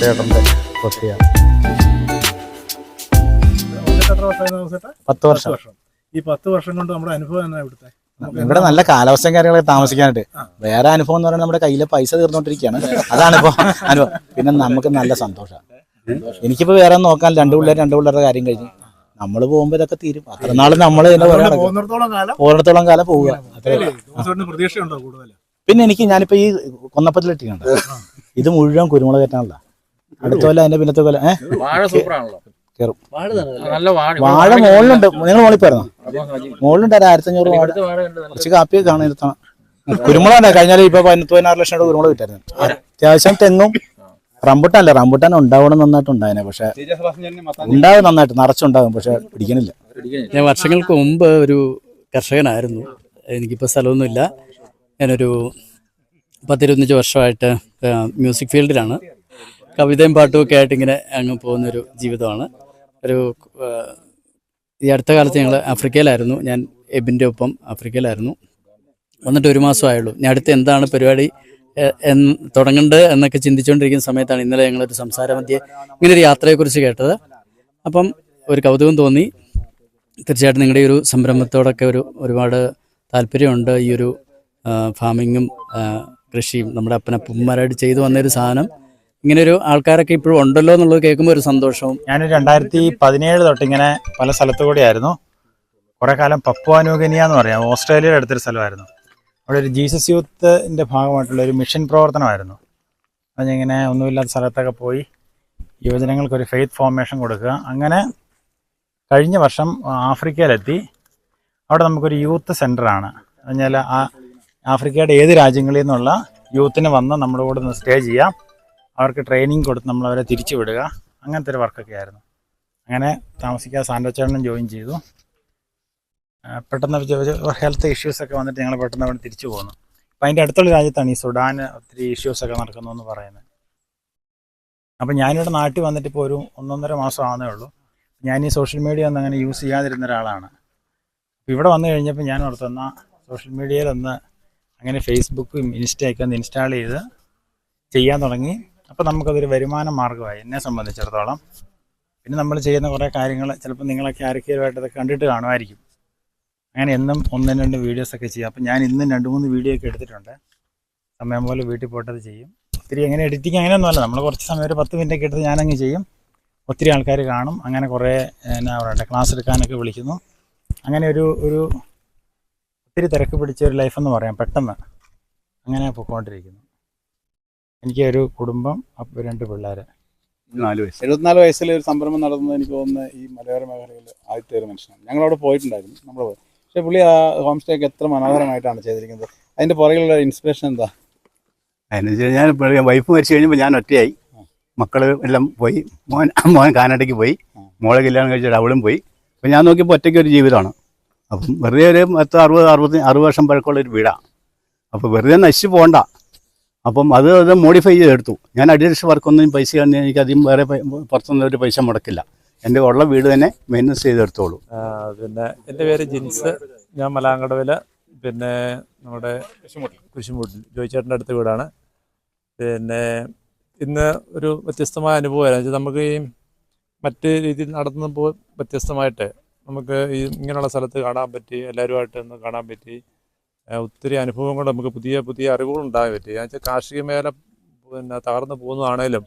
ചേട്ടൻ്റെ സ്വത്തിയാണ്. 10 വർഷം. ഈ 10 വർഷം കൊണ്ട് നമ്മുടെ അനുഭവം എന്നാ ഇവിടുത്തെ? ഇവിടെ നല്ല കാലാവസ്ഥയും കാര്യങ്ങളൊക്കെ താമസിക്കാനായിട്ട്. വേറെ അനുഭവം എന്ന് പറയുന്നത് നമ്മുടെ കയ്യിലെ പൈസ തീർന്നുകൊണ്ടിരിക്കുകയാണ്, അതാണ് ഇപ്പോൾ അനുഭവം. പിന്നെ നമുക്ക് നല്ല സന്തോഷമാണ്. എനിക്കിപ്പോൾ വേറെ നോക്കാൻ 2 പിള്ളേരുടെ കാര്യം കഴിഞ്ഞ് നമ്മൾ പോകുമ്പോൾ ഇതൊക്കെ തീരും. അത്ര നാളും നമ്മൾ പോകുന്നിടത്തോളം കാലം പോവുക. പ്രതീക്ഷയുണ്ടോ കൂടുതൽ? പിന്നെ ഞാനിപ്പോൾ ഈ കൊന്നപ്പത്തിലിട്ടിട്ടുണ്ട്, ഇത് മുഴുവൻ കുരുമുളക് കയറ്റാനുള്ള. അടുത്ത കൊല്ലം അതിന്റെ പിന്നത്തെ കൊല്ലം കയറും. വാഴ മുകളിലുണ്ട്. നിങ്ങൾ മുകളിൽ പോയിരുന്നോ? മുകളിലുണ്ട് 1500 വാഴ. കുറച്ച് കാപ്പിയൊക്കെ കാണാൻ ഇരുത്തണം. കുരുമുളക് കഴിഞ്ഞാൽ ഇപ്പൊ 14 ലക്ഷം രൂപ കുരുമുളക് കിട്ടായിരുന്നു. അത്യാവശ്യം തെങ്ങും റംബുട്ടാൻ ഉണ്ടാവണം, നന്നായിട്ട് ഉണ്ടായനെ. പക്ഷെ ഉണ്ടാവും, നന്നായിട്ട് നിറച്ചുണ്ടാകും, പക്ഷെ പിടിക്കണില്ല. ഞാൻ വർഷങ്ങൾക്ക് മുമ്പ് ഒരു കർഷകനായിരുന്നു. എനിക്കിപ്പോൾ സ്ഥലമൊന്നുമില്ല. ഞാനൊരു 10-25 വർഷമായിട്ട് മ്യൂസിക് ഫീൽഡിലാണ്. കവിതയും പാട്ടും ഒക്കെ ആയിട്ട് ഇങ്ങനെ അങ്ങ് പോകുന്നൊരു ജീവിതമാണ്. ഈ അടുത്ത കാലത്ത് ഞങ്ങൾ ആഫ്രിക്കയിലായിരുന്നു. ഞാൻ എബിൻ്റെ ഒപ്പം ആഫ്രിക്കയിലായിരുന്നു. വന്നിട്ട് 1 മാസമായുള്ളൂ. ഞാൻ അടുത്ത് എന്താണ് പരിപാടി തുടങ്ങേണ്ടത് എന്നൊക്കെ ചിന്തിച്ചുകൊണ്ടിരിക്കുന്ന സമയത്താണ് ഇന്നലെ ഞങ്ങളൊരു സംസാരമധ്യേ ഇങ്ങനൊരു യാത്രയെക്കുറിച്ച് കേട്ടത്. അപ്പം ഒരു കൗതുകം തോന്നി. തീർച്ചയായിട്ടും നിങ്ങളുടെ ഈ ഒരു സംരംഭത്തോടൊക്കെ ഒരുപാട് താല്പര്യമുണ്ട്. ഈ ഒരു ഫാമിങ്ങും കൃഷിയും നമ്മുടെ അപ്പനപ്പന്മാരായിട്ട് ചെയ്തു വന്നൊരു സാധനം ഇങ്ങനെയൊരു ആൾക്കാരൊക്കെ ഇപ്പോഴും ഉണ്ടല്ലോ എന്നുള്ളത് കേൾക്കുമ്പോൾ ഒരു സന്തോഷവും. ഞാൻ 2017 തൊട്ട് ഇങ്ങനെ പല സ്ഥലത്തു കൂടിയായിരുന്നു. കുറേ കാലം പപ്പുവ എന്ന് പറയാം, ഓസ്ട്രേലിയയുടെ അടുത്തൊരു സ്ഥലമായിരുന്നു. അവിടെ ഒരു ജീസസ് യൂത്തിൻ്റെ ഭാഗമായിട്ടുള്ള ഒരു മിഷൻ പ്രവർത്തനമായിരുന്നു. അതിങ്ങനെ ഒന്നുമില്ലാത്ത സ്ഥലത്തൊക്കെ പോയി യുവജനങ്ങൾക്കൊരു ഫെയ്ത്ത് ഫോർമേഷൻ കൊടുക്കുക. അങ്ങനെ കഴിഞ്ഞ വർഷം ആഫ്രിക്കയിലെത്തി. അവിടെ നമുക്കൊരു യൂത്ത് സെൻ്ററാണ്. പറഞ്ഞാൽ ആഫ്രിക്കയുടെ ഏത് രാജ്യങ്ങളിൽ നിന്നുള്ള യൂത്തിന് വന്ന് നമ്മുടെ കൂടെ ഒന്ന് സ്റ്റേ ചെയ്യാം, അവർക്ക് ട്രെയിനിങ് കൊടുത്ത് നമ്മളവരെ തിരിച്ചു വിടുക, അങ്ങനത്തെ ഒരു വർക്കൊക്കെ ആയിരുന്നു. അങ്ങനെ താമസിക്കാതെ സാൻഡോച്ചേട്ടനും ജോയിൻ ചെയ്തു. പെട്ടെന്ന് ഹെൽത്ത് ഇഷ്യൂസൊക്കെ വന്നിട്ട് ഞങ്ങൾ പെട്ടെന്ന് അവിടെ തിരിച്ചു പോന്നു. അപ്പം അതിൻ്റെ അടുത്തുള്ള രാജ്യത്താണ് ഈ സുഡാൻ ഒത്തിരി ഇഷ്യൂസൊക്കെ നടക്കുന്നു എന്ന് പറയുന്നത്. അപ്പം ഞാനിവിടെ നാട്ടിൽ വന്നിട്ട് ഇപ്പോൾ ഒരു 1.5 മാസം ആവുന്നേ ഉള്ളൂ. ഞാൻ ഈ സോഷ്യൽ മീഡിയ ഒന്നും അങ്ങനെ യൂസ് ചെയ്യാതിരുന്ന ഒരാളാണ്. ഇവിടെ വന്നു കഴിഞ്ഞപ്പോൾ ഞാൻ ഓർത്തുന്ന സോഷ്യൽ മീഡിയയിലൊന്ന് അങ്ങനെ ഫേസ്ബുക്കും ഇൻസ്റ്റയൊക്കെ ഒന്ന് ഇൻസ്റ്റാൾ ചെയ്ത് ചെയ്യാൻ തുടങ്ങി. അപ്പോൾ നമുക്കതൊരു വരുമാന മാർഗ്ഗമായി എന്നെ സംബന്ധിച്ചിടത്തോളം. പിന്നെ നമ്മൾ ചെയ്യുന്ന കുറേ കാര്യങ്ങൾ ചിലപ്പോൾ നിങ്ങളൊക്കെ ആരൊക്കെയായിട്ടത് കണ്ടിട്ട് കാണുമായിരിക്കും. അങ്ങനെ എന്നും 1-2 വീഡിയോസൊക്കെ ചെയ്യും. അപ്പോൾ ഞാൻ ഇന്നും 2-3 വീഡിയോ ഒക്കെ എടുത്തിട്ടുണ്ട്. സമയം പോലെ വീട്ടിൽ പോയിട്ടത് ചെയ്യും. ഒത്തിരി അങ്ങനെ എഡിറ്റിങ് അങ്ങനെയൊന്നുമല്ല, നമ്മൾ കുറച്ച് സമയം ഒരു 10 മിനിറ്റൊക്കെ എടുത്ത് ഞാനങ്ങ് ചെയ്യും. ഒത്തിരി ആൾക്കാർ കാണും. അങ്ങനെ കുറേ എന്നാ പറയട്ടെ ക്ലാസ് എടുക്കാനൊക്കെ വിളിക്കുന്നു. അങ്ങനെ ഒരു ഒത്തിരി തിരക്ക് പിടിച്ച ഒരു ലൈഫെന്ന് പറയാം. പെട്ടെന്ന് അങ്ങനെ പോയിക്കൊണ്ടിരിക്കുന്നു. എനിക്ക് ഒരു കുടുംബം, 2 പിള്ളേർ. 74 വയസ്സിൽ ഒരു സംരംഭം നടത്തുന്നത് എനിക്ക് തോന്നുന്നത് ഈ മലയോര മേഖലയിൽ ആദ്യത്തെ ഒരു മനുഷ്യനാണ്. ഞങ്ങളവിടെ പോയിട്ടുണ്ടായിരുന്നു. പക്ഷേ പുള്ളി ആ ഹോം സ്റ്റേ ഒക്കെ എത്ര മനോഹരമായിട്ടാണ് ചെയ്തിരിക്കുന്നത്. അതിൻ്റെ പുറകിലുള്ള ഇൻസ്പിറേഷൻ എന്താ? അതിന് വെച്ച് കഴിഞ്ഞാൽ വൈഫ് മരിച്ചു കഴിഞ്ഞപ്പോൾ ഞാൻ ഒറ്റയായി. മക്കൾ എല്ലാം പോയി. മോൻ കാനഡയ്ക്ക് പോയി. മോളെ കല്യാണം കഴിച്ചിട്ട് അവളും പോയി. അപ്പോൾ ഞാൻ നോക്കിയപ്പോൾ ഒറ്റയ്ക്ക് ഒരു ജീവിതമാണ്. അപ്പം വെറുതെ ഒരു 60 വർഷം പഴക്കമുള്ളൊരു വീടാണ്. അപ്പോൾ വെറുതെ നശിച്ചു പോകണ്ട. അപ്പം അത് മോഡിഫൈ ചെയ്തെടുത്തു. ഞാൻ അഡീഷണൽ വർക്കൊന്നും പൈസ കാണുന്ന എനിക്കധികം വേറെ പുറത്തുനിന്ന് ഒരു പൈസ മുടക്കില്ല. എൻ്റെ ഉള്ള വീട് തന്നെ മെയിൻ്റനൻസ് ചെയ്തെടുത്തോളൂ. പിന്നെ എൻ്റെ പേര് ജിൻസ്. ഞാൻ മലാങ്കടവിൽ പിന്നെ നമ്മുടെ കുരിശുമൂട്ടിൽ ജോയിച്ചേട്ടൻ്റെ അടുത്ത വീടാണ്. പിന്നെ ഇന്ന് ഒരു വ്യത്യസ്തമായ അനുഭവമായിരുന്നു. നമുക്ക് ഈ മറ്റ് രീതിയിൽ നടന്നപ്പോൾ വ്യത്യസ്തമായിട്ട് നമുക്ക് ഈ ഇങ്ങനെയുള്ള സ്ഥലത്ത് കാണാൻ പറ്റി, എല്ലാവരുമായിട്ട് ഒന്ന് കാണാൻ പറ്റി. ഒത്തിരി അനുഭവം കൊണ്ട് നമുക്ക് പുതിയ പുതിയ അറിവുകൾ ഉണ്ടാകാൻ പറ്റി. എന്നുവെച്ചാൽ കാർഷിക മേഖല പിന്നെ തകർന്നു പോകുന്നതാണേലും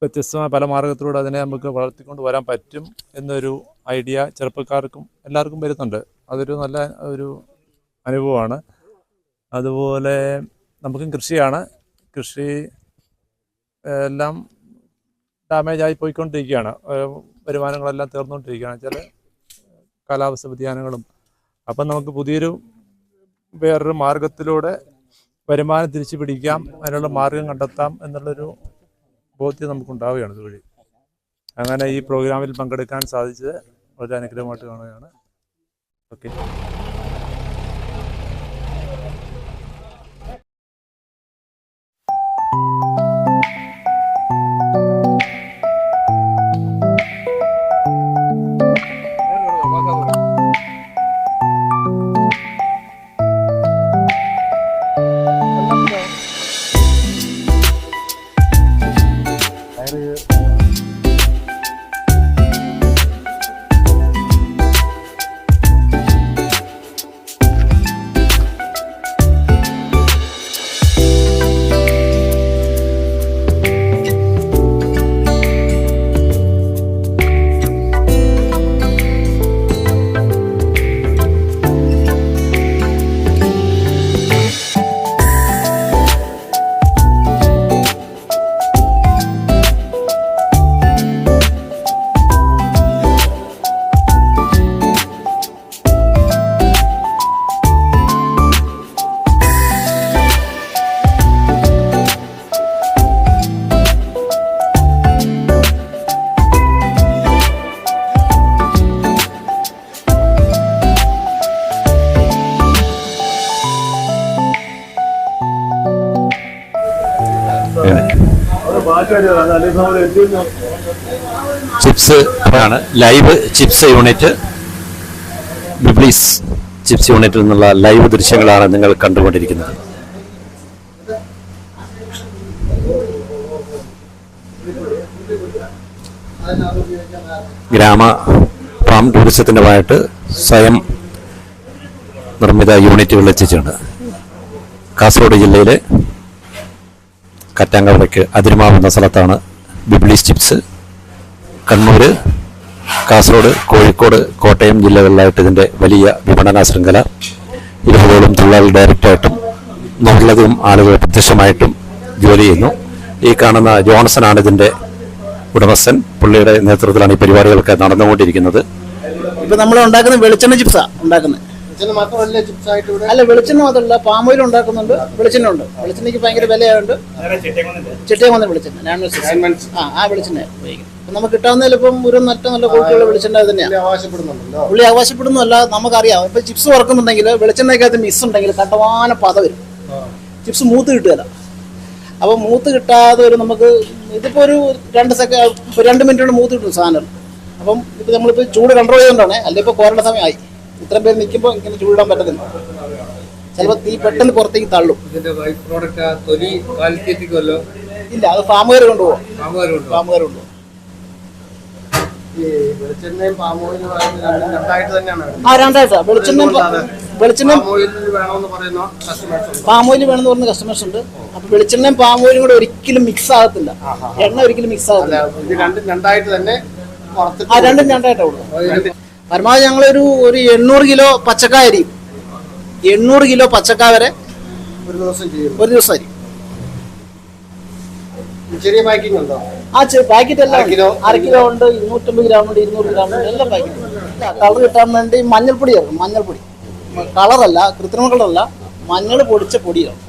വ്യത്യസ്തമായ പല മാർഗത്തിലൂടെ അതിനെ നമുക്ക് വളർത്തിക്കൊണ്ട് വരാൻ പറ്റും എന്നൊരു ഐഡിയ ചെറുപ്പക്കാർക്കും എല്ലാവർക്കും വരുന്നുണ്ട്. അതൊരു നല്ല ഒരു അനുഭവമാണ്. അതുപോലെ നമുക്കും കൃഷിയാണ്. കൃഷി എല്ലാം ഡാമേജായി പോയിക്കൊണ്ടിരിക്കുകയാണ്. വരുമാനങ്ങളെല്ലാം തീർന്നുകൊണ്ടിരിക്കുകയാണ് ചില കാലാവസ്ഥ വ്യതിയാനങ്ങളും. അപ്പം നമുക്ക് വേറൊരു മാർഗത്തിലൂടെ വരുമാനം തിരിച്ചു പിടിക്കാം, അതിനുള്ള മാർഗം കണ്ടെത്താം എന്നുള്ളൊരു ബോധ്യം നമുക്കുണ്ടാവുകയാണ് ഇതുവഴി. അങ്ങനെ ഈ പ്രോഗ്രാമിൽ പങ്കെടുക്കാൻ സാധിച്ചത് വളരെ അനുഗ്രഹമായിട്ട് കാണുകയാണ്. ഓക്കെ. ചിപ്സ് ആണ് ലൈവ് ചിപ്സ് യൂണിറ്റ്, ബിബ്ലീസ് ചിപ്സ് യൂണിറ്റിൽ നിന്നുള്ള ലൈവ് ദൃശ്യങ്ങളാണ് നിങ്ങൾ കണ്ടുകൊണ്ടിരിക്കുന്നത്. ഗ്രാമ ഫാം ടൂറിസത്തിൻ്റെതായിട്ട് സ്വയം നിർമ്മിത യൂണിറ്റുകൾ എത്തിച്ചിട്ടുണ്ട്. കാസർഗോഡ് ജില്ലയിലെ കറ്റാങ്കവലയ്ക്ക് അതിരുമാവ് എന്ന സ്ഥലത്താണ് ബിബ്ലീസ് ചിപ്സ്. കണ്ണൂർ, കാസർഗോഡ്, കോഴിക്കോട്, കോട്ടയം ജില്ലകളിലായിട്ട് ഇതിൻ്റെ വലിയ വിപണന ശൃംഖല 20ഓളം തൊഴിലാളികൾ ഡയറക്റ്റായിട്ടും 100ലധികം ആളുകൾ പ്രത്യക്ഷമായിട്ടും ജോലി ചെയ്യുന്നു. ഈ കാണുന്ന ജോൺസനാണ് ഇതിൻ്റെ ഉടമസ്ഥൻ. പുള്ളിയുടെ നേതൃത്വത്തിലാണ് ഈ പരിപാടികളൊക്കെ നടന്നുകൊണ്ടിരിക്കുന്നത്. ഇപ്പൊ നമ്മൾ ഉണ്ടാക്കുന്ന വെളിച്ചെണ്ണ ചിപ്സാ ഉണ്ടാക്കുന്നത്. അല്ല, വെളിച്ചെണ്ണ മാത്രമല്ല, പാം ഓയിൽ ഉണ്ടാക്കുന്നുണ്ട്, വെളിച്ചെണ്ണ ഉണ്ട്. വെളിച്ചെണ്ണയ്ക്ക് ഭയങ്കര വിലയായുണ്ട്. ചിട്ടയം വെളിച്ചെണ്ണ ആ വെളിച്ചെണ്ണ ഉപയോഗിക്കുന്നത്. നമുക്ക് കിട്ടാവുന്നതിൽ ഇപ്പം ഒരു നല്ല ക്വാളിറ്റിയുള്ള വെളിച്ചെണ്ണ തന്നെയാണ് പുള്ളി ആവശ്യപ്പെടുന്നതല്ല. നമുക്കറിയാം, ഇപ്പൊ ചിപ്സ് വറക്കുന്നുണ്ടെങ്കിൽ വെളിച്ചെണ്ണയ്ക്കകത്ത് മിസ് ഉണ്ടെങ്കിൽ കണ്ടവാന പത വരും, ചിപ്സ് മൂത്ത് കിട്ടുകയില്ല. അപ്പോൾ മൂത്ത് കിട്ടാതെ ഒരു നമുക്ക് ഇതിപ്പോൾ ഒരു 2 മിനിറ്റ് കൊണ്ട് മൂത്ത് കിട്ടും സാധനം. അപ്പം ഇപ്പം നമ്മളിപ്പോൾ ചൂട് കൺട്രോൾ ചെയ്തുകൊണ്ടാണ്, അല്ലെങ്കിൽ ഇപ്പോൾ കോരേണ്ട സമയമായി. ഇത്രയും പേര് നിൽക്കുമ്പോൾ ഇങ്ങനെ ചൂടിടാൻ പറ്റത്തില്ല. ചിലപ്പോൾ തീ പെട്ടെന്ന് പുറത്തേക്ക് തള്ളും. ഇല്ല, അത് ഫാമുകാർ കൊണ്ടുപോകും. ഫാമുകാർ കൊണ്ടുപോകും. രണ്ടായിട്ടാ വെളിച്ചെണ്ണയും പാം ഓയിൽ വേണമെന്ന് പറഞ്ഞ കസ്റ്റമേഴ്സ് ഉണ്ട്. അപ്പൊ വെളിച്ചെണ്ണയും പാം ഓയിലും കൂടെ ഒരിക്കലും മിക്സ് ആകത്തില്ല, എണ്ണ ഒരിക്കലും മിക്സ് ആകത്തില്ല. രണ്ടും രണ്ടായിട്ടാ ഉള്ളൂ. പരമാവധി ഞങ്ങളൊരു 800 കിലോ പച്ചക്കായ അരിയും, 800 കിലോ പച്ചക്കായ വരെ ഒരു ദിവസം അരിയും. ചെറിയ പാക്കിംഗ് ഉണ്ടോ? പാക്കറ്റ് എല്ലാം 1/2 കിലോ ഉണ്ട്, 250 ഗ്രാം ഉണ്ട്, 200 ഗ്രാം ഉണ്ട്, എല്ലാ പാക്കറ്റും. കളർ കിട്ടാൻ വേണ്ടി മഞ്ഞൾപ്പൊടി ചേർക്കും. മഞ്ഞൾപ്പൊടി കളറല്ല, കൃത്രിമ കളറല്ല, മഞ്ഞൾ പൊടിച്ച പൊടിയാണ്.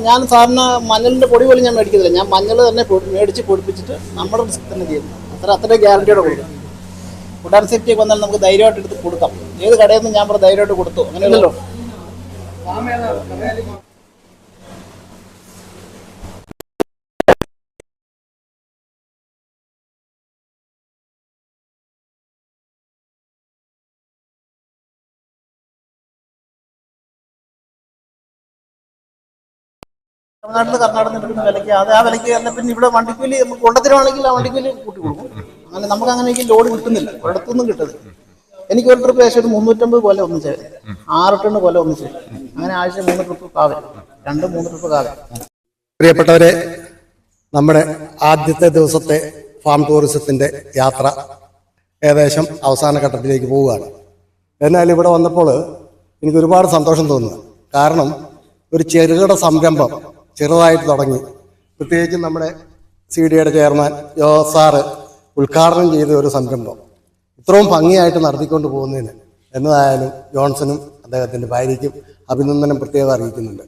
ഞാൻ സാറിന് മഞ്ഞളിന്റെ പൊടി പോലും ഞാൻ മേടിക്കുന്നില്ല. ഞാൻ മഞ്ഞൾ തന്നെ മേടിച്ച് പൊടിപ്പിച്ചിട്ട് നമ്മുടെ റിസ്ക് തന്നെ ചെയ്യുന്നു. അത്ര ഗ്യാരണ്ടിയോടെ കൊടുക്കും. ഫുഡ് ആൻഡ് സേഫ്റ്റി ഒക്കെ വന്നാൽ നമുക്ക് ധൈര്യമായിട്ട് എടുത്ത് കൊടുക്കാം. ഏത് കടയിൽ നിന്ന് ഞാൻ ധൈര്യമായിട്ട് കൊടുത്തു, അങ്ങനെയല്ലല്ലോ. തമിഴ്നാട്ടിൽ കർണാടകത്തിൽ എടുക്കുന്ന വിലയ്ക്ക് ആ വിലയ്ക്ക് തന്നെ. പിന്നെ ഇവിടെ വണ്ടിക്കൂലി നമുക്ക് കൊണ്ടുത്തരുവാണെങ്കിൽ ആ വണ്ടിക്കൂലി കൂട്ടി കൊടുക്കും. അങ്ങനെ നമുക്ക് അങ്ങനെ എനിക്ക് ലോഡ് കിട്ടുന്നില്ല, ഒരിടത്തൊന്നും കിട്ടുന്നില്ല. എനിക്ക് ഒരു ട്രിപ്പ് ഏകദേശം 350 പോലെ ഒന്നിച്ച് 6 ടൺ പോലെ ഒന്നിച്ച്. അങ്ങനെ ആഴ്ച 3 ട്രിപ്പ് കാവൽ, 2-3 ട്രിപ്പ് കാവൽ. പ്രിയപ്പെട്ടവരെ, നമ്മുടെ ആദ്യത്തെ ദിവസത്തെ ഫാം ടൂറിസത്തിന്റെ യാത്ര ഏകദേശം അവസാന ഘട്ടത്തിലേക്ക് പോവുകയാണ്. എന്നാൽ ഇവിടെ വന്നപ്പോൾ എനിക്ക് ഒരുപാട് സന്തോഷം തോന്നുന്നു. കാരണം ഒരു ചെറുകിട സംരംഭം ചെറുതായിട്ട് തുടങ്ങി, പ്രത്യേകിച്ച് നമ്മുടെ CDയുടെ ചെയർമാൻ ജോസ് സാറ് ഉദ്ഘാടനം ചെയ്ത ഒരു സംരംഭം ഇത്രയും ഭംഗിയായിട്ട് നടത്തിക്കൊണ്ട് പോകുന്നതിന് എന്നതായാലും ജോൺസനും അദ്ദേഹത്തിൻ്റെ ഭാര്യയ്ക്കും അഭിനന്ദനം പ്രത്യേകം അറിയിക്കുന്നുണ്ട്.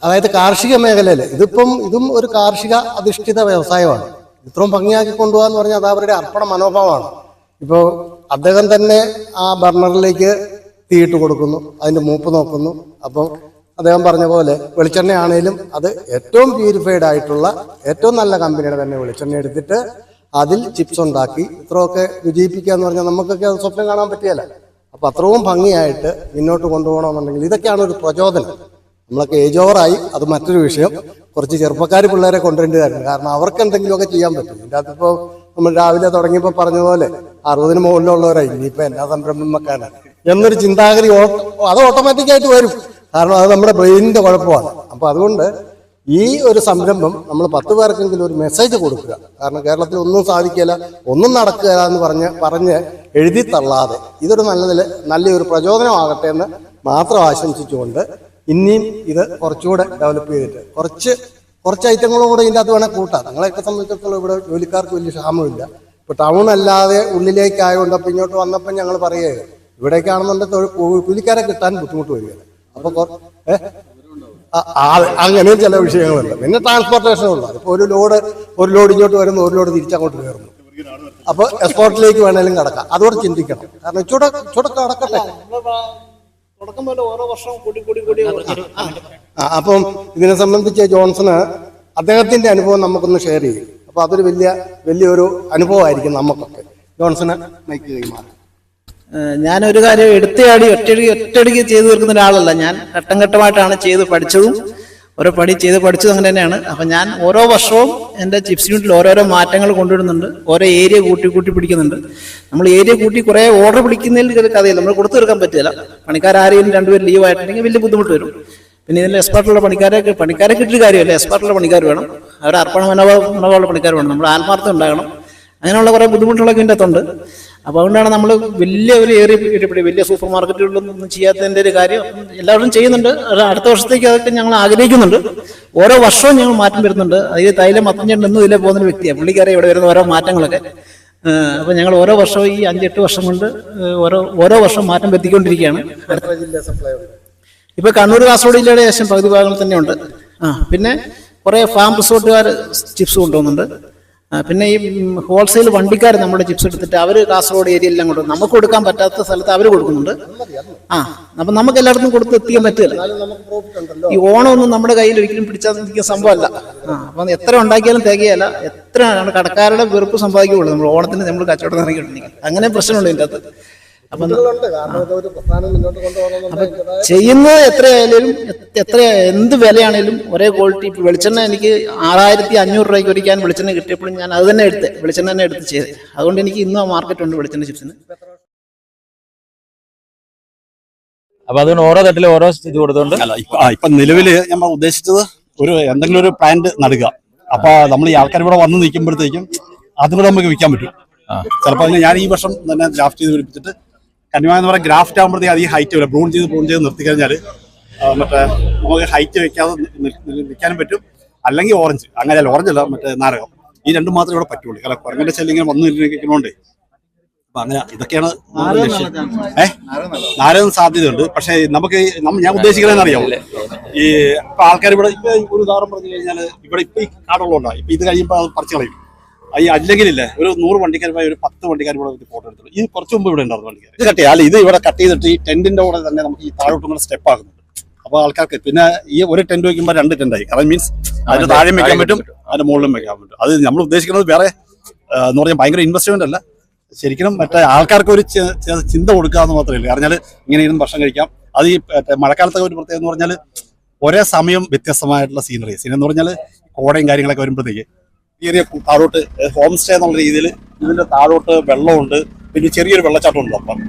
അതായത് കാർഷിക മേഖലയിൽ ഇതും ഒരു കാർഷിക അധിഷ്ഠിത വ്യവസായമാണ്. ഇത്രയും ഭംഗിയാക്കി കൊണ്ടുപോകാന്ന് പറഞ്ഞാൽ അത് അവരുടെ അർപ്പണ മനോഭാവമാണ്. ഇപ്പോൾ അദ്ദേഹം തന്നെ ആ ബർണറിലേക്ക് തീയിട്ട് കൊടുക്കുന്നു, അതിൻ്റെ മൂപ്പ് നോക്കുന്നു. അപ്പം അദ്ദേഹം പറഞ്ഞ പോലെ വെളിച്ചെണ്ണയാണേലും അത് ഏറ്റവും പ്യൂരിഫൈഡ് ആയിട്ടുള്ള ഏറ്റവും നല്ല കമ്പനിയുടെ തന്നെ വെളിച്ചെണ്ണ എടുത്തിട്ട് അതിൽ ചിപ്സ് ഉണ്ടാക്കി ഇത്രയൊക്കെ വിജയിപ്പിക്കുക എന്ന് പറഞ്ഞാൽ നമുക്കൊക്കെ അത് സ്വപ്നം കാണാൻ പറ്റിയല്ല. അപ്പം അത്രയും ഭംഗിയായിട്ട് മുന്നോട്ട് കൊണ്ടുപോകണമെന്നുണ്ടെങ്കിൽ ഇതൊക്കെയാണ് ഒരു പ്രചോദനം. നമ്മളൊക്കെ ഏജ് ഓവറായി, അത് മറ്റൊരു വിഷയം. കുറച്ച് ചെറുപ്പക്കാർ പിള്ളേരെ കൊണ്ടുവരേണ്ടതായിരുന്നു. കാരണം അവർക്ക് എന്തെങ്കിലുമൊക്കെ ചെയ്യാൻ പറ്റും. ഇതിൻ്റെ അകത്തിപ്പോൾ നമ്മൾ രാവിലെ തുടങ്ങിയപ്പോൾ പറഞ്ഞതുപോലെ 60-ന് മുകളിലുള്ളവരായി ഇനിയിപ്പോൾ എല്ലാ സംരംഭം വെക്കാനാണ് എന്നൊരു ചിന്താഗതി അത് ഓട്ടോമാറ്റിക്കായിട്ട് വരും. കാരണം അത് നമ്മുടെ ബ്രെയിനിൻ്റെ കുഴപ്പമാണ്. അപ്പോൾ അതുകൊണ്ട് ഈ ഒരു സംരംഭം നമ്മൾ 10 പേർക്കെങ്കിലും ഒരു മെസ്സേജ് കൊടുക്കുക. കാരണം കേരളത്തിൽ ഒന്നും സാധിക്കില്ല, ഒന്നും നടക്കുകയില്ല എന്ന് പറഞ്ഞ് എഴുതി തള്ളാതെ ഇതൊരു നല്ലൊരു പ്രചോദനമാകട്ടെ എന്ന് മാത്രം ആശംസിച്ചുകൊണ്ട് ഇനിയും ഇത് കുറച്ചുകൂടെ ഡെവലപ്പ് ചെയ്തിട്ട് കുറച്ച് ഐറ്റങ്ങളും കൂടെ ഇതിൻ്റെ അകത്ത് വേണേൽ കൂട്ടാം. നിങ്ങളെയൊക്കെ സംബന്ധിച്ചിടത്തോളം ഇവിടെ ജോലിക്കാർക്ക് വലിയ ക്ഷാമമില്ല. ഇപ്പോൾ ടൗൺ അല്ലാതെ ഉള്ളിലേക്കായതുകൊണ്ട് അപ്പം ഇങ്ങോട്ട് വന്നപ്പം ഞങ്ങൾ പറയുകയാണ് ഇവിടേക്കാണെന്നുണ്ടെങ്കിൽ കൂലിക്കാരെ കിട്ടാൻ ബുദ്ധിമുട്ട് വരികയാണ്. അപ്പോൾ അങ്ങനെയും ചില വിഷയങ്ങളുണ്ട്. പിന്നെ ട്രാൻസ്പോർട്ടേഷനുള്ള ഇപ്പോൾ ഒരു ലോഡ് ഇങ്ങോട്ട് വരുന്നു, ഒരു ലോഡ് തിരിച്ചങ്ങോട്ട് കയറുന്നു. അപ്പോൾ എക്സ്പോർട്ടിലേക്ക് വേണേലും കിടക്കാം. അതോടെ ചിന്തിക്കണം. കാരണം ചുട കിടക്കട്ടെ. തുടക്കം പോലെ ഓരോ വർഷവും കൂടി അപ്പം ഇതിനെ സംബന്ധിച്ച് ജോൺസണ് അദ്ദേഹത്തിന്റെ അനുഭവം നമുക്കൊന്ന് ഷെയർ ചെയ്യും. അപ്പൊ അതൊരു വലിയൊരു അനുഭവമായിരിക്കും നമുക്കൊക്കെ. ജോൺസണ് മൈക്ക് കൈമാറും. ഞാനൊരു കാര്യം എടുത്തയാടി ഒറ്റയടിക്ക് ചെയ്തു തീർക്കുന്ന ഒരാളല്ല. ഞാൻ ഘട്ടം ഘട്ടമായിട്ടാണ് ചെയ്ത് പഠിച്ചതും ഓരോ പടി ചെയ്ത് പഠിച്ചതും അങ്ങനെ തന്നെയാണ്. അപ്പം ഞാൻ ഓരോ വർഷവും എൻ്റെ ചിപ്സ് യൂണിറ്റിൽ ഓരോരോ മാറ്റങ്ങൾ കൊണ്ടുവരുന്നുണ്ട്. ഓരോ ഏരിയ കൂട്ടി പിടിക്കുന്നുണ്ട്. നമ്മൾ ഏരിയ കൂട്ടി കുറേ ഓർഡർ പിടിക്കുന്നതിൽ ഒരു കഥയില്ല. നമ്മൾ കൊടുത്തു തീർക്കാൻ പറ്റില്ല. പണിക്കാരെങ്കിലും രണ്ടുപേരും ലീവായിട്ടുണ്ടെങ്കിൽ വലിയ ബുദ്ധിമുട്ട് വരും. പിന്നെ ഇതിൽ എക്സ്പെർട്ടുള്ള പണിക്കാരെ കിട്ടിയ കാര്യമല്ല, എക്സ്പെർട്ടുള്ള പണിക്കാർ വേണം. അവർ അർപ്പണ മനോഭാവമുള്ള പണിക്കാർ വേണം. നമ്മൾ ആത്മാർത്ഥം ഉണ്ടാകണം. അങ്ങനെയുള്ള കുറേ ബുദ്ധിമുട്ടുകളൊക്കെ ഇതിൻ്റെ അകത്തുണ്ട്. അപ്പോൾ അതുകൊണ്ടാണ് നമ്മൾ വലിയ ഒരു ഏരിയ വലിയ സൂപ്പർ മാർക്കറ്റുകളിലൊന്നും ചെയ്യാത്തതിൻ്റെ ഒരു കാര്യം. എല്ലാവരും ചെയ്യുന്നുണ്ട്. അടുത്ത വർഷത്തേക്ക് അതൊക്കെ ഞങ്ങൾ ആഗ്രഹിക്കുന്നുണ്ട്. ഓരോ വർഷവും ഞങ്ങൾ മാറ്റം വരുന്നുണ്ട്. അതിൽ തൈലം 55 ഇതിലെ പോകുന്ന വ്യക്തിയാണ് പുള്ളിക്കാരെ ഇവിടെ വരുന്ന ഓരോ മാറ്റങ്ങളൊക്കെ. അപ്പോൾ ഞങ്ങൾ ഓരോ വർഷവും ഈ 5-8 വർഷം കൊണ്ട് ഓരോ വർഷം മാറ്റം വരുത്തിക്കൊണ്ടിരിക്കുകയാണ്. ഇപ്പോൾ കണ്ണൂർ കാസർഗോഡ് ജില്ലയുടെ ഏകദേശം പകുതി ഭാഗങ്ങൾ തന്നെയുണ്ട്. പിന്നെ കുറേ ഫാം റിസോർട്ടുകാർ ചിപ്സ് കൊണ്ടുപോകുന്നുണ്ട്. പിന്നെ ഈ ഹോൾസെയിൽ വണ്ടിക്കാർ നമ്മുടെ ചിപ്സ് എടുത്തിട്ട് അവർ കാസർഗോഡ് ഏരിയ എല്ലാം കൊണ്ടുപോകും. നമുക്ക് കൊടുക്കാൻ പറ്റാത്ത സ്ഥലത്ത് അവർ കൊടുക്കുന്നുണ്ട്. അപ്പം നമുക്ക് എല്ലായിടത്തും കൊടുത്ത് എത്തിക്കാൻ പറ്റില്ല. ഈ ഓണമൊന്നും നമ്മുടെ കയ്യിൽ ഒരിക്കലും പിടിച്ചാൽ നിൽക്കുന്ന സംഭവമല്ല. അപ്പം എത്ര ഉണ്ടാക്കിയാലും തികയല്ല. എത്ര കടക്കാരുടെ വെറുപ്പ് സമ്പാദിക്കുകയുള്ളൂ നമ്മൾ ഓണത്തിന് നമ്മൾ കച്ചവടം ഇറങ്ങിയിട്ടുണ്ടെങ്കിൽ. അങ്ങനെ പ്രശ്നമുണ്ട് ഇതിൻ്റെ അകത്ത്. അപ്പം ചെയ്യുന്നത് എത്ര എന്ത് വിലയാണേലും ഒരേ ക്വാളിറ്റി. ഇപ്പം വെളിച്ചെണ്ണ എനിക്ക് 6500 രൂപയ്ക്ക് ഒരിക്കാൻ വെളിച്ചെണ്ണ കിട്ടിയപ്പോഴും ഞാൻ അത് തന്നെ വെളിച്ചെണ്ണ തന്നെ എടുത്ത് ചെയ്ത്. അതുകൊണ്ട് എനിക്ക് ഇന്നും മാർക്കറ്റ് ഉണ്ട് വെളിച്ചെണ്ണ ചിപ്സിന്. അപ്പൊ അതുകൊണ്ട് ഓരോ തട്ടിലും ഓരോ ഇത് കൊടുത്തോണ്ട് ഇപ്പൊ നിലവില് നമ്മൾ ഉദ്ദേശിച്ചത് എന്തെങ്കിലും ഒരു പ്ലാന്റ് നടുക. അപ്പൊ നമ്മൾ ഈ ആൾക്കാർ ഇവിടെ വന്ന് നിൽക്കുമ്പോഴത്തേക്കും അതുകൂടെ നമുക്ക് വിൽക്കാൻ പറ്റും. ചിലപ്പോൾ ഞാൻ ഈ വർഷം തന്നെ ഗ്രാഫ്റ്റ് ചെയ്ത് പിടിപ്പിച്ചിട്ട് കന്യമാ എന്ന് പറയുന്ന ഗ്രാഫ്റ്റ് ആകുമ്പോഴത്തേക്ക് അധികം ഹൈറ്റ് വരും. ബ്രൂൺ ചെയ്ത് നിർത്തി കഴിഞ്ഞാൽ നമുക്ക് ഹൈറ്റ് വെക്കാതെ നിൽക്കാനും പറ്റും. അല്ലെങ്കിൽ ഓറഞ്ച്, അങ്ങനെയല്ല ഓറഞ്ച് അല്ല നാരകം, ഈ രണ്ടും മാത്രമേ ഇവിടെ പറ്റുള്ളൂ. കാരണം കുരങ്ങന്റെ ശല്യം ഇങ്ങനെ വന്നു നിൽക്കുന്നതുകൊണ്ട്. അപ്പൊ അങ്ങനെ ഇതൊക്കെയാണ് ലക്ഷ്യം. നാരകം സാധ്യതയുണ്ട്. പക്ഷെ നമുക്ക് ഞാൻ ഉദ്ദേശിക്കുന്നതെന്ന് അറിയാമോ, ഈ ഇപ്പൊ ആൾക്കാർ ഇവിടെ ഇപ്പൊ ഒരു ഉദാഹരണം പറഞ്ഞു കഴിഞ്ഞാൽ ഇവിടെ ഇപ്പൊ ഈ കാടുള്ളതുകൊണ്ടാണ്. ഇപ്പൊ ഇത് കഴിയുമ്പോൾ അത് പറിച്ചു കളയും. ഈ അല്ലെങ്കിലില്ലേ ഒരു 100 വണ്ടിക്കാരുമായി ഒരു 10 വണ്ടിക്കാർ ഇവിടെ ഫോട്ടോ എടുത്തുള്ളൂ. ഈ കുറച്ച് മുമ്പ് ഇവിടെ ഉണ്ടായിരുന്നു വണ്ടിക്കാർ. ഇത് കട്ട് ചെയ്യാം. ഇത് ഇവിടെ കട്ട് ചെയ്തിട്ട് ഈ ടെന്റിന്റെ കൂടെ തന്നെ നമുക്ക് ഈ താഴോട്ടും സ്റ്റെപ്പ് ആകുന്നുണ്ട്. അപ്പൊ ആൾക്കാർക്ക് പിന്നെ ഈ ഒരു ടെന്റ് വയ്ക്കുമ്പോൾ 2 ടെന്റായി. അത് മീൻസ് അതിന്റെ താഴെയും വെക്കാൻ പറ്റും, അതിന്റെ മുകളിലും വെക്കാൻ പറ്റും. അത് നമ്മൾ ഉദ്ദേശിക്കുന്നത് വേറെ എന്ന് പറഞ്ഞാൽ ഭയങ്കര ഇൻവെസ്റ്റ്മെന്റ് അല്ല. ശരിക്കും മറ്റേ ആൾക്കാർക്ക് ഒരു ചിന്ത കൊടുക്കുക എന്ന് മാത്രമേ ഉള്ളൂ. പറഞ്ഞാൽ ഇങ്ങനെ ഇരുന്ന് ഭക്ഷണം കഴിക്കാം. അത് ഈ മഴക്കാലത്തൊക്കെ ഒരു പ്രത്യേകത എന്ന് പറഞ്ഞാൽ ഒരേ സമയം വ്യത്യസ്തമായിട്ടുള്ള സീനറി എന്ന് പറഞ്ഞാൽ കോടയും കാര്യങ്ങളൊക്കെ വരുമ്പോഴത്തേക്ക് ചെറിയ താഴോട്ട് ഹോം സ്റ്റേ എന്നുള്ള രീതിയിൽ ഇതിന്റെ താഴോട്ട് വെള്ളമുണ്ട്, പിന്നെ ചെറിയൊരു വെള്ളച്ചാട്ടം ഉണ്ട്.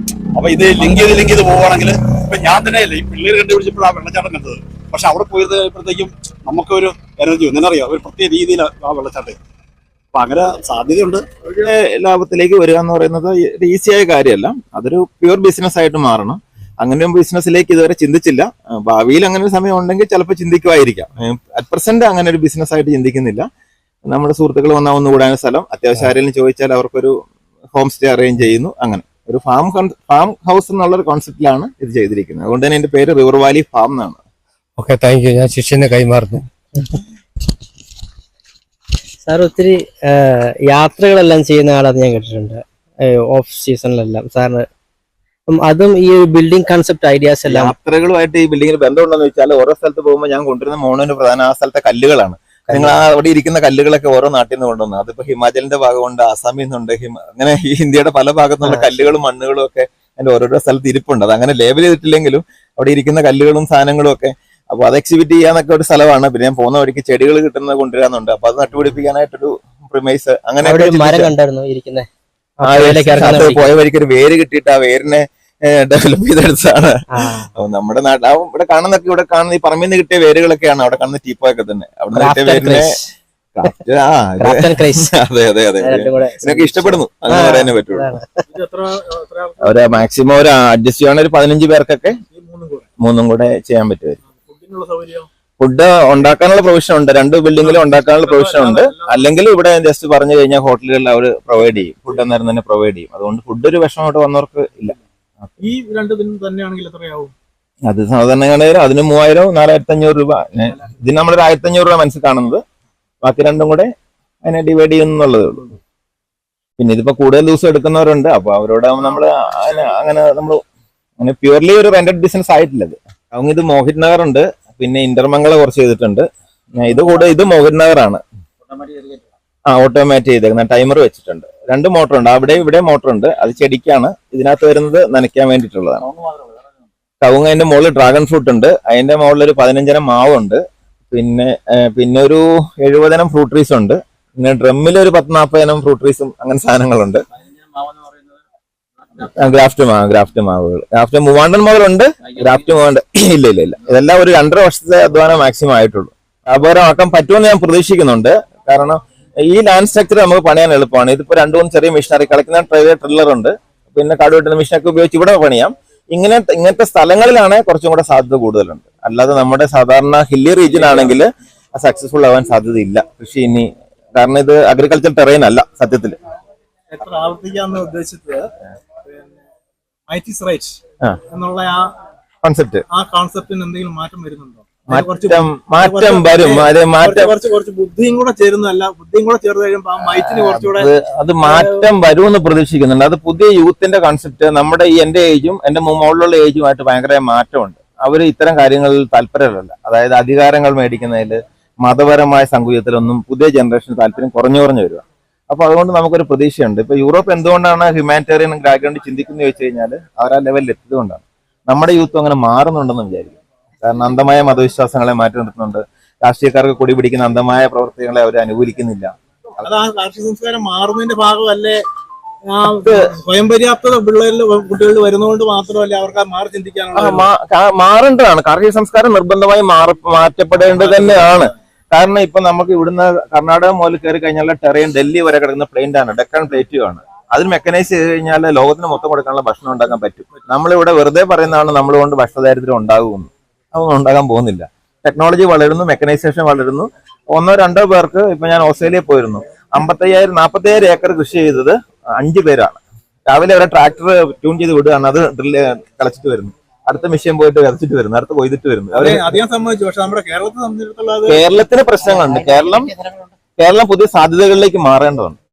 അപ്പൊ ഇത് ലിങ്ക് ചെയ്ത് പോവുകയാണെങ്കിൽ ഇപ്പൊ ഞാൻ തന്നെയല്ലേ ഈ പിള്ളേർ കണ്ടുപിടിച്ചപ്പോൾ ആ വെള്ളച്ചാട്ടം കണ്ടത്. പക്ഷെ അവിടെ പോയപ്പോഴത്തേക്കും നമുക്കൊരു എനർജി എന്നറിയാം, ഒരു പ്രത്യേക രീതിയിൽ ആ വെള്ളച്ചാട്ടം. അപ്പൊ അങ്ങനെ സാധ്യതയുണ്ട്. ലാഭത്തിലേക്ക് വരിക എന്ന് പറയുന്നത് ഒരു ഈസിയായ കാര്യമല്ല. അതൊരു പ്യൂർ ബിസിനസ് ആയിട്ട് മാറണം. അങ്ങനെ ഒരു ബിസിനസ്സിലേക്ക് ഇതുവരെ ചിന്തിച്ചില്ല. ഭാവിയിൽ അങ്ങനെ ഒരു സമയം ഉണ്ടെങ്കിൽ ചിലപ്പോൾ ചിന്തിക്കുമായിരിക്കാം. അറ്റ് പ്രസന്റ് അങ്ങനെ ഒരു ബിസിനസ് ആയിട്ട് ചിന്തിക്കുന്നില്ല. നമ്മുടെ സുഹൃത്തുക്കൾ വന്നാൽ ഒന്ന് കൂടാൻ സ്ഥലം, അത്യാവശ്യം ആരെങ്കിലും ചോദിച്ചാൽ അവർക്കൊരു ഹോം സ്റ്റേ അറേഞ്ച് ചെയ്യുന്നു. അങ്ങനെ ഒരു ഫാം ഹൗസ് എന്നുള്ളൊരു കോൺസെപ്റ്റിലാണ് ഇത് ചെയ്തിരിക്കുന്നത്. അതുകൊണ്ട് തന്നെ എന്റെ പേര് റിവർ വാലി ഫാം എന്നാണ്. Okay, thank you. ഞാൻ ശിഷ്യനെ കൈമാറുന്നു. സാർ ഒത്തിരി യാത്രകളെല്ലാം ചെയ്യുന്ന ആളാന്ന് ഞാൻ കേട്ടിട്ടുണ്ട്, ഓഫ് സീസണിലെല്ലാം. സാറിന് അതും ഈ ബിൽഡിംഗ് കൺസെപ്റ്റ് ഐഡിയാസ് എല്ലാം യാത്രകളുമായിട്ട് ഈ ബിൽഡിങ്ങിന് ബന്ധമുണ്ടെന്ന് വെച്ചാൽ ഓരോ സ്ഥലത്ത് പോകുമ്പോൾ ഞാൻ കൊണ്ടുവരുന്ന മോണോന് പ്രധാന ആ സ്ഥലത്തെ കല്ലുകളാണ്. നിങ്ങൾ അവിടെ ഇരിക്കുന്ന കല്ലുകളൊക്കെ ഓരോ നാട്ടിൽ നിന്ന് കൊണ്ടുവന്നു. അതിപ്പോ ഹിമാചലിന്റെ ഭാഗമുണ്ട്, ആസാമിൽ നിന്നുണ്ട്, അങ്ങനെ ഈ ഇന്ത്യയുടെ പല ഭാഗത്തുനിന്നുള്ള കല്ലുകളും മണ്ണുകളും ഒക്കെ അതിന്റെ ഓരോരോ സ്ഥലത്ത് ഇരിപ്പുണ്ട്. അത് അങ്ങനെ ലേബൽ ചെയ്തിട്ടില്ലെങ്കിലും അവിടെ ഇരിക്കുന്ന കല്ലുകളും സാധനങ്ങളും ഒക്കെ അപ്പൊ അത് എക്സിബിറ്റ് ചെയ്യാനൊക്കെ ഒരു സ്ഥലമാണ്. പിന്നെ ഞാൻ പോകുന്ന വഴിക്ക് ചെടികൾ കിട്ടുന്നത് കൊണ്ടുവരാന്നുണ്ട്. അപ്പൊ അത് നട്ടുപിടിപ്പിക്കാനായിട്ടൊരു പ്രിമൈസ് അങ്ങനെ പോയ വഴിക്ക് ഒരു വേര് കിട്ടിയിട്ട് ആ വേരിനെ ഡെവലപ്പ് ചെയ്തെടുത്താണ്. നമ്മുടെ നാട്ടിൽ ഇവിടെ കാണുന്നൊക്കെ ഇവിടെ കാണുന്ന ഈ പറമ്പിൽ നിന്ന് കിട്ടിയ വേരുകളൊക്കെയാണ് അവിടെ കാണുന്ന ടീപ്പോയൊക്കെ തന്നെ. അവിടെ കിട്ടിയ വേരിനെ ഇതിനൊക്കെ ഇഷ്ടപ്പെടുന്നു അങ്ങനെ പറയാനേ പറ്റുള്ളൂ. ഒരു മാക്സിമം ഒരു അഡ്ജസ്റ്റ് ചെയ്യാൻ ഒരു 15 പേർക്കൊക്കെ 3 കൂടെ ചെയ്യാൻ പറ്റുമായിരിക്കും. ഫുഡ് ഉണ്ടാക്കാനുള്ള പ്രൊവിഷൻ ഉണ്ട്, 2 ബിൽഡിങ്ങിലും ഉണ്ടാക്കാനുള്ള പ്രൊവിഷൻ ഉണ്ട്. അല്ലെങ്കിൽ ഇവിടെ ജസ്റ്റ് പറഞ്ഞു കഴിഞ്ഞാൽ ഹോട്ടലുകളിൽ അവർ പ്രൊവൈഡ് ചെയ്യും, ഫുഡ് അന്നേരം തന്നെ പ്രൊവൈഡ് ചെയ്യും. അതുകൊണ്ട് ഫുഡ് ഒരു വിഷമം അവിടെ വന്നവർക്ക് ഇല്ല. ഈ 2 ദിനം തന്നെയാണെങ്കിൽ എത്രയാവും? അത് സാധാരണ അതിന് 3000-4500 രൂപ. ഇതിന് നമ്മളൊരു 1500 രൂപ മനസ്സിൽ കാണുന്നത്, ബാക്കി 2 കൂടെ അതിനെ ഡിവൈഡ് ചെയ്യുന്നുള്ളതേ ഉള്ളൂ. പിന്നെ ഇതിപ്പോ കൂടുതൽ ദിവസം എടുക്കുന്നവരുണ്ട്. അപ്പൊ അവരോട് നമ്മൾ അങ്ങനെ നമ്മൾ അങ്ങനെ പ്യൂർലി ഒരു റെന്റഡ് ബിസിനസ് ആയിട്ടില്ല ഇത്. കവുങ്ങ് ഇത് മോഹിത് നഗർ ഉണ്ട്, പിന്നെ ഇന്റർമംഗള കുറച്ച് ചെയ്തിട്ടുണ്ട്. ഇത് മോഹിത് നഗറാണ്. ഓട്ടോമാറ്റ് ചെയ്തേക്കുന്ന ടൈമർ വെച്ചിട്ടുണ്ട്. 2 മോട്ടർ ഉണ്ട്, അവിടെ ഇവിടെ മോട്ടർ ഉണ്ട്. അത് ചെടിക്കാണ്. ഇതിനകത്ത് വരുന്നത് നനയ്ക്കാൻ വേണ്ടിയിട്ടുള്ളതാണ്. കവുങ്ങ് അതിന്റെ മുകളിൽ ഡ്രാഗൺ ഫ്രൂട്ട് ഉണ്ട്, അതിന്റെ മുകളിൽ ഒരു 15 ഇനം മാവുണ്ട്, പിന്നെ ഒരു 70 ഇനം ഫ്രൂട്ട് ട്രീസ് ഉണ്ട്, പിന്നെ ഡ്രമ്മിൽ ഒരു 10-40 ഇനം ഫ്രൂട്ട് ട്രീസും അങ്ങനെ സാധനങ്ങളുണ്ട്. ഗ്രാഫ്റ്റ് മാവുകൾ, ഗ്രാഫ്റ്റ് മൂവാണ്ടൻ മുതലുണ്ട്, ഗ്രാഫ്റ്റ് മൂവാണ്ട് ഇല്ല. ഇതെല്ലാം ഒരു 2.5 വർഷത്തെ അധ്വാനം മാക്സിമം ആയിട്ടുള്ളൂ. വ്യാപാരമാക്കാൻ പറ്റുമെന്ന് ഞാൻ പ്രതീക്ഷിക്കുന്നുണ്ട്. കാരണം ഈ ലാൻഡ് സ്ട്രക്ചർ നമുക്ക് പണിയാൻ എളുപ്പമാണ്. ഇതിപ്പോ 2-3 ചെറിയ മെഷീനറി, കളിക്കുന്ന ട്രില്ലർ ഉണ്ട്, പിന്നെ കാട് വെട്ടുന്ന മെഷീനൊക്കെ ഉപയോഗിച്ച് ഇവിടെ പണിയാം. ഇങ്ങനത്തെ സ്ഥലങ്ങളിലാണ് കുറച്ചും കൂടെ സാധ്യത കൂടുതലുണ്ട്. അല്ലാതെ നമ്മുടെ സാധാരണ ഹില്ലി റീജിയൻ ആണെങ്കിൽ സക്സസ്ഫുൾ ആവാൻ സാധ്യതയില്ല കൃഷി ഇനി. കാരണം ഇത് അഗ്രികൾച്ചർ ടെറൈൻ അല്ല സത്യത്തിൽ. എത്ര ആവർത്തിക്കാന്ന് ഉദ്ദേശിച്ചത് എന്നുള്ള ആ കോൺസെപ്റ്റിന് എന്തെങ്കിലും മാറ്റം വരുന്നുണ്ടോ? മാറ്റം വരും. കുറച്ച് ബുദ്ധിയും കൂടെ ചേരുന്നതല്ല, ബുദ്ധിയും കൂടെ ചേർന്ന് കഴിയുമ്പോൾ ആ മൈറ്റിന് കുറച്ചുകൂടെ അത് മാറ്റം വരുമെന്ന് പ്രതീക്ഷിക്കുന്നുണ്ട്. അത് പുതിയ യൂത്തിന്റെ കോൺസെപ്റ്റ്. നമ്മുടെ എന്റെ ഏജും എന്റെ മുകളിലുള്ള ഏജുമായിട്ട് ഭയങ്കര മാറ്റമുണ്ട്. അവർ ഇത്തരം കാര്യങ്ങളിൽ താല്പര്യമല്ല. അതായത് അധികാരങ്ങൾ മേടിക്കുന്നതിൽ, മതപരമായ സങ്കുചിതത്തിലൊന്നും പുതിയ ജനറേഷന് താല്പര്യം കുറഞ്ഞു വരിക. അപ്പൊ അതുകൊണ്ട് നമുക്കൊരു പ്രതീക്ഷയുണ്ട്. ഇപ്പൊ യൂറോപ്പ് എന്തുകൊണ്ടാണ് ഹ്യൂമാനിറ്റേറിയൻ ബാക്ക്ഗ്രൗണ്ട് ചിന്തിക്കുന്നത് ചോദിച്ചു കഴിഞ്ഞാൽ അവർ ആ ലെവലിൽ എത്തിയതുകൊണ്ടാണ്. നമ്മുടെ യൂത്തും അങ്ങനെ മാറുന്നുണ്ടെന്ന് വിചാരിക്കും. കാരണം അന്ധമായ മതവിശ്വാസങ്ങളെ മാറ്റി നിർത്തുന്നുണ്ട്. രാഷ്ട്രീയക്കാർക്ക് കൊടി പിടിക്കുന്ന അന്ധമായ പ്രവർത്തികളെ അവർ അനുകൂലിക്കുന്നില്ല. അത് ആ കാർഷിക സംസ്കാരം മാറുന്നതിന്റെ ഭാഗമല്ലേ? സ്വയം പര്യാപ്തത കുട്ടികളിൽ വരുന്നതുകൊണ്ട് മാത്രമല്ല അവർക്ക് മാറി ചിന്തിക്കാനുള്ള മാറേണ്ടതാണ്. കാർഷിക സംസ്കാരം നിർബന്ധമായി മാറ്റപ്പെടേണ്ടത് തന്നെയാണ്. കാരണം ഇപ്പൊ നമുക്ക് ഇവിടുന്ന് കർണാടക മുതൽ കയറി കഴിഞ്ഞാൽ ടെറൈൻ ഡൽഹി വരെ കിടക്കുന്ന പ്ലെയിൻ്റാണ്, ഡെക്കൺ പ്ലേറ്റുമാണ്. അതിന് മെക്കനൈസ് ചെയ്ത് കഴിഞ്ഞാൽ ലോകത്തിന് മൊത്തം കൊടുക്കാനുള്ള ഭക്ഷണം ഉണ്ടാക്കാൻ പറ്റും. നമ്മളിവിടെ വെറുതെ പറയുന്നതാണ് നമ്മൾ കൊണ്ട് ഭക്ഷണദാരിദ്ര്യം ഉണ്ടാകുമെന്ന്. അതൊന്നും ഉണ്ടാകാൻ പോകുന്നില്ല. ടെക്നോളജി വളരുന്നു, മെക്കനൈസേഷൻ വളരുന്നു. 1-2 പേർക്ക്, ഇപ്പൊ ഞാൻ ഓസ്ട്രേലിയയിൽ പോയിരുന്നു, 45,000 ഏക്കർ കൃഷി ചെയ്തത് 5 പേരാണ്. രാവിലെ അവരെ ട്രാക്ടർ ട്യൂൺ ചെയ്ത് വിടുകയാണ്, അത് ഡ്രില്ല് കളച്ചിട്ട് വരുന്നു, അടുത്ത മെഷീൻ പോയിട്ട് വിതച്ചിട്ട് വരുന്നു, അടുത്ത് കൊയ്തിട്ട് വരുന്നു. അധികം സംബന്ധിച്ചു. പക്ഷെ നമ്മുടെ കേരളത്തെ സംബന്ധിച്ചിടത്തോളം കേരളത്തിന് പ്രശ്നങ്ങളുണ്ട്. കേരളം പുതിയ സാധ്യതകളിലേക്ക് മാറേണ്ടതുണ്ട്.